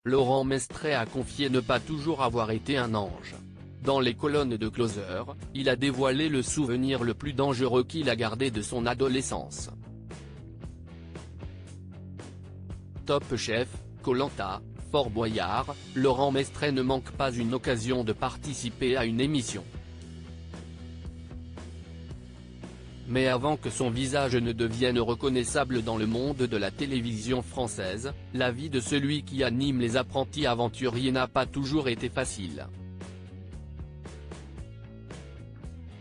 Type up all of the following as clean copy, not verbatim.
Laurent Mestret a confié ne pas toujours avoir été un ange. Dans les colonnes de Closer, il a dévoilé le souvenir le plus dangereux qu'il a gardé de son adolescence. Top Chef, Koh-Lanta, Fort Boyard, Laurent Mestret ne manque pas une occasion de participer à une émission. Mais avant que son visage ne devienne reconnaissable dans le monde de la télévision française, la vie de celui qui anime Les Apprentis Aventuriers n'a pas toujours été facile.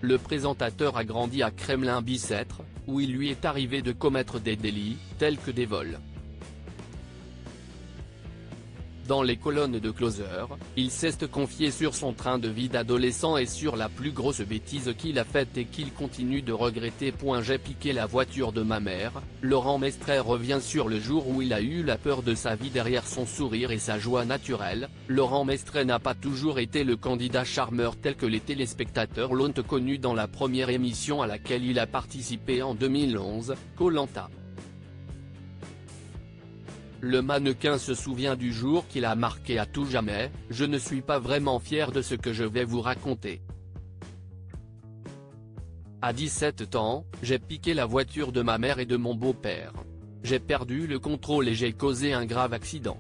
Le présentateur a grandi à Kremlin-Bicêtre, où il lui est arrivé de commettre des délits, tels que des vols. Dans les colonnes de Closer, il s'est confié sur son train de vie d'adolescent et sur la plus grosse bêtise qu'il a faite et qu'il continue de regretter. J'ai piqué la voiture de ma mère. Laurent Mestret revient sur le jour où il a eu la peur de sa vie derrière son sourire et sa joie naturelle. Laurent Mestret n'a pas toujours été le candidat charmeur tel que les téléspectateurs l'ont connu dans la première émission à laquelle il a participé en 2011, Koh-Lanta. Le mannequin se souvient du jour qu'il a marqué à tout jamais. « Je ne suis pas vraiment fier de ce que je vais vous raconter. À 17 ans, j'ai piqué la voiture de ma mère et de mon beau-père. J'ai perdu le contrôle et j'ai causé un grave accident.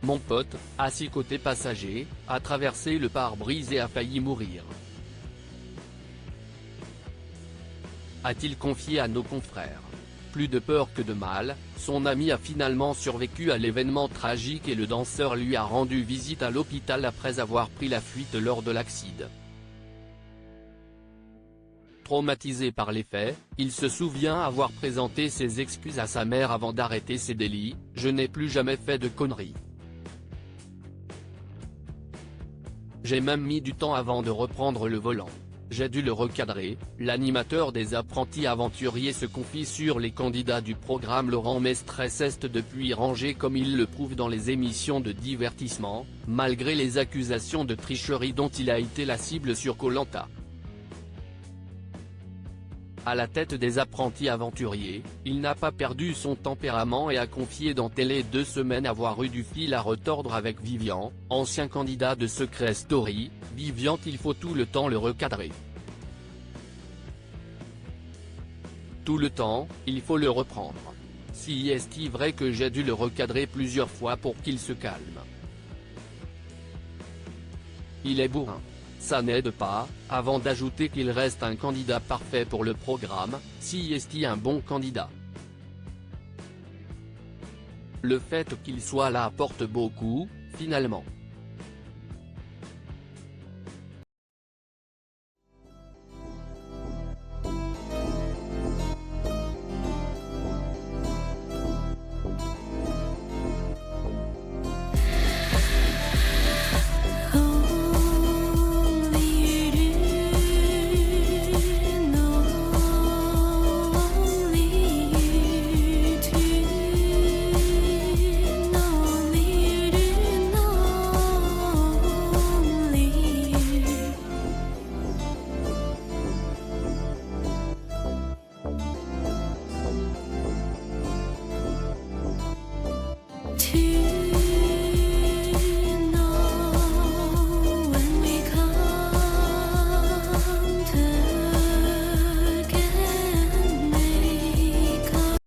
Mon pote, assis côté passager, a traversé le pare-brise et a failli mourir », a-t-il confié à nos confrères. Plus de peur que de mal, son ami a finalement survécu à l'événement tragique et le danseur lui a rendu visite à l'hôpital après avoir pris la fuite lors de l'accident. Traumatisé par les faits, il se souvient avoir présenté ses excuses à sa mère avant d'arrêter ses délits. « Je n'ai plus jamais fait de conneries. J'ai même mis du temps avant de reprendre le volant. J'ai dû le recadrer », l'animateur des Apprentis Aventuriers se confie sur les candidats du programme. Laurent Mestret s'est depuis rangé comme il le prouve dans les émissions de divertissement, malgré les accusations de tricherie dont il a été la cible sur Koh-Lanta. À la tête des Apprentis Aventuriers, il n'a pas perdu son tempérament et a confié dans Télé 2 Semaines avoir eu du fil à retordre avec Vivian, ancien candidat de Secret Story. « Vivian, il faut tout le temps le recadrer. Tout le temps, il faut le reprendre. Si est-il vrai que j'ai dû le recadrer plusieurs fois pour qu'il se calme. Il est bourrin. Ça n'aide pas », avant d'ajouter qu'il reste un candidat parfait pour le programme. Si est-il un bon candidat. Le fait qu'il soit là apporte beaucoup, finalement.